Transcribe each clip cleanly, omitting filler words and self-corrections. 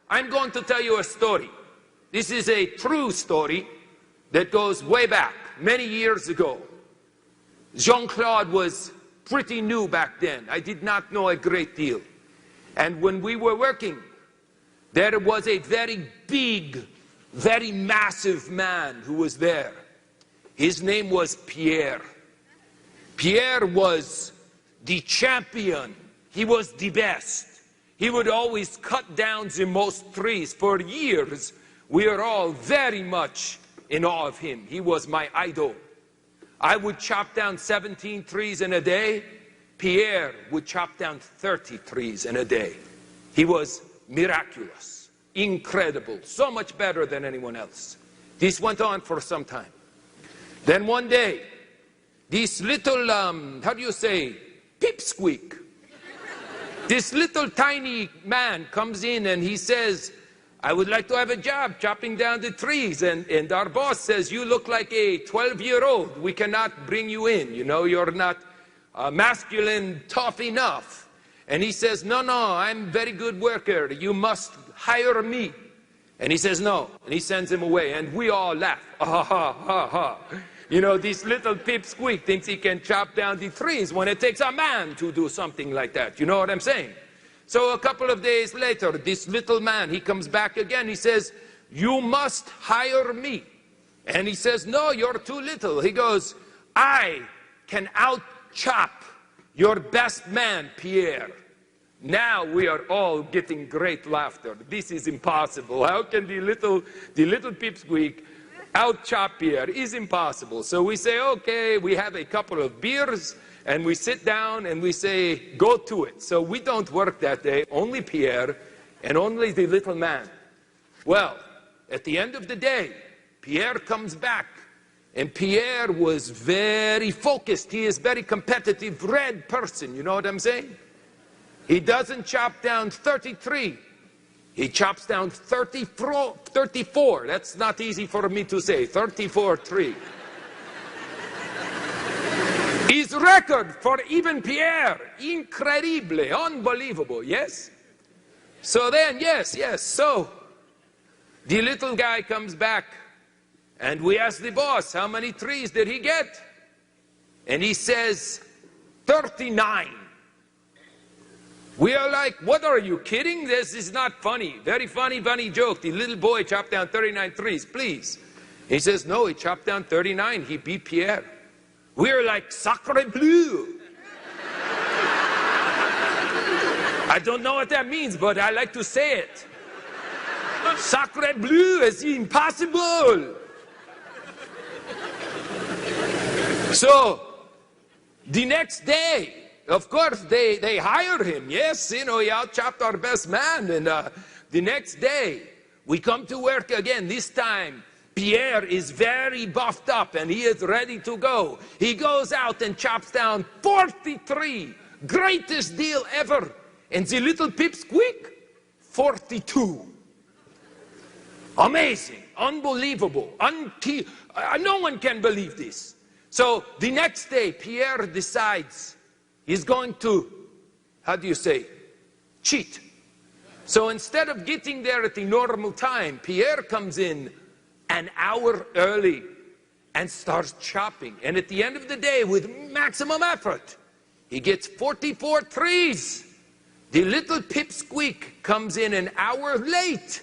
I'm going to tell you a story. This is a true story that goes way back, many years ago. Jean-Claude was pretty new back then. I did not know a great deal. And when we were working, there was a very big, very massive man who was there. His name was Pierre. Pierre was the champion. He was the best. He would always cut down the most trees. For years, we are all very much in awe of him. He was my idol. I would chop down 17 trees in a day. Pierre would chop down 30 trees in a day. He was miraculous, incredible, so much better than anyone else. This went on for some time. Then one day, this little, how do you say, pipsqueak. This little tiny man comes in and he says, I would like to have a job chopping down the trees. And our boss says, you look like a 12-year-old. We cannot bring you in. You know, you're not masculine, tough enough. And he says, no, I'm a very good worker. You must hire me. And he says, no. And he sends him away. And we all laugh. Ha, ha, ha, ha. You know, this little pipsqueak thinks he can chop down the trees when it takes a man to do something like that. You know what I'm saying? So a couple of days later, this little man, he comes back again. He says, you must hire me. And he says, no, you're too little. He goes, I can out-chop your best man, Pierre. Now we are all getting great laughter. This is impossible. How can the little pipsqueak out-chop Pierre? Is impossible. So we say, okay, we have a couple of beers, and we sit down and we say, go to it. So we don't work that day, only Pierre and only the little man. Well, at the end of the day, Pierre comes back, and Pierre was very focused. He is a very competitive, red person, you know what I'm saying? He doesn't chop down 33. He chops down 34. That's not easy for me to say. 34 trees. His record for even Pierre, incredible, unbelievable, yes? So then, yes, so the little guy comes back and we ask the boss, how many trees did he get? And he says, 39. We are like, what, are you kidding? This is not funny. Very funny joke. The little boy chopped down 39 trees, please. He says, no, he chopped down 39. He beat Pierre. We're like, sacre bleu. I don't know what that means, but I like to say it. Sacre bleu is impossible. So, the next day, of course, they hire him. Yes, you know, he out-chopped our best man. And the next day, we come to work again. This time, Pierre is very buffed up and he is ready to go. He goes out and chops down 43. Greatest deal ever. And the little pipsqueak, 42. Amazing, unbelievable. No one can believe this. So the next day, Pierre decides he's going to, how do you say, cheat. So instead of getting there at the normal time, Pierre comes in an hour early and starts chopping. And at the end of the day, with maximum effort, he gets 44 trees. The little pipsqueak comes in an hour late,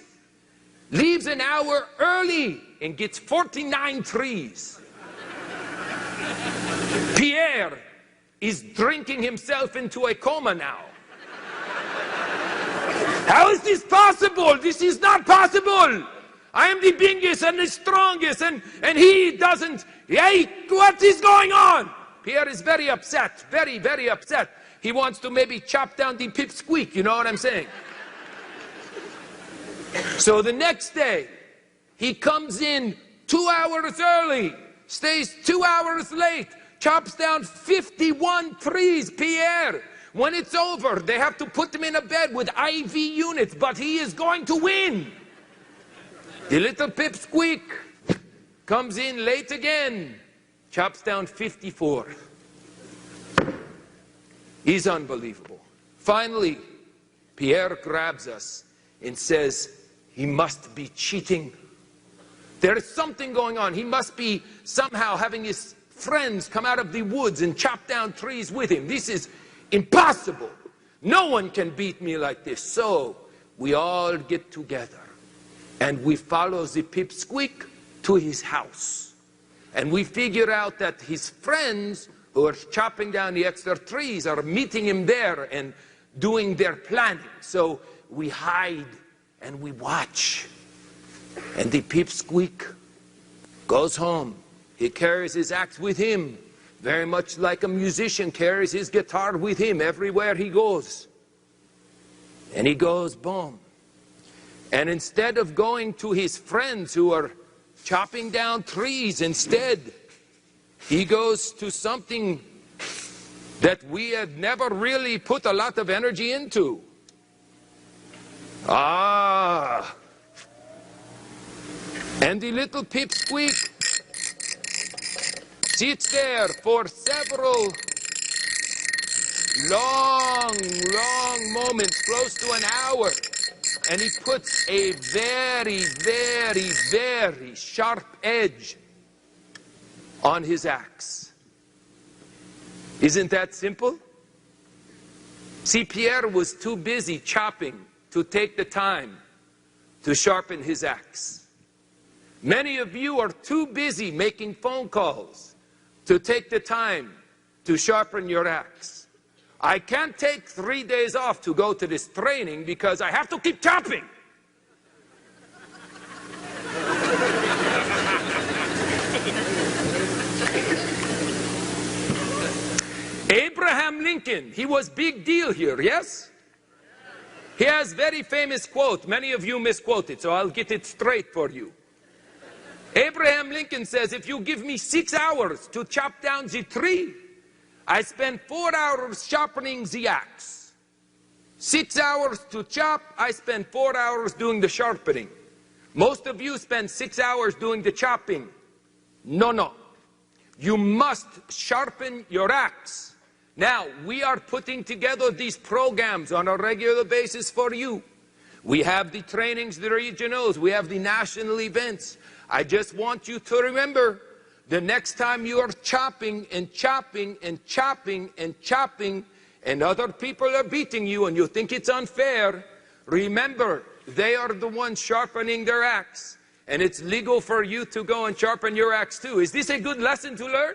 leaves an hour early, and gets 49 trees. Pierre is drinking himself into a coma now. How is this possible? This is not possible. I am the biggest and the strongest, and he doesn't. Hey, what is going on? Pierre is very upset, very, very upset. He wants to maybe chop down the pipsqueak, you know what I'm saying? So the next day, he comes in 2 hours early, stays 2 hours late, chops down 51 trees, Pierre. When it's over, they have to put him in a bed with IV units, but he is going to win. The little pipsqueak comes in late again, chops down 54. He's unbelievable. Finally, Pierre grabs us and says, he must be cheating. There is something going on. He must be somehow having his friends come out of the woods and chop down trees with him. This is impossible. No one can beat me like this. So we all get together and we follow the pipsqueak to his house. And we figure out that his friends who are chopping down the extra trees are meeting him there and doing their planning. So we hide and we watch. And the pipsqueak goes home. He carries his axe with him, very much like a musician carries his guitar with him everywhere he goes. And he goes, boom. And instead of going to his friends who are chopping down trees, instead, he goes to something that we had never really put a lot of energy into. And the little pipsqueak sits there for several long moments, close to an hour, and he puts a very sharp edge on his axe. Isn't that simple? See, Pierre was too busy chopping to take the time to sharpen his axe. Many of you are too busy making phone calls to take the time to sharpen your axe. I can't take 3 days off to go to this training because I have to keep chopping. Abraham Lincoln, he was big deal here, yes? He has very famous quote. Many of you misquote it, so I'll get it straight for you. Abraham Lincoln says, if you give me 6 hours to chop down the tree, I spend 4 hours sharpening the axe. 6 hours to chop, I spend 4 hours doing the sharpening. Most of you spend 6 hours doing the chopping. No. You must sharpen your axe. Now, we are putting together these programs on a regular basis for you. We have the trainings, the regionals, we have the national events. I just want you to remember, the next time you are chopping and chopping and chopping and chopping, and other people are beating you and you think it's unfair, remember, they are the ones sharpening their axe. And it's legal for you to go and sharpen your axe too. Is this a good lesson to learn?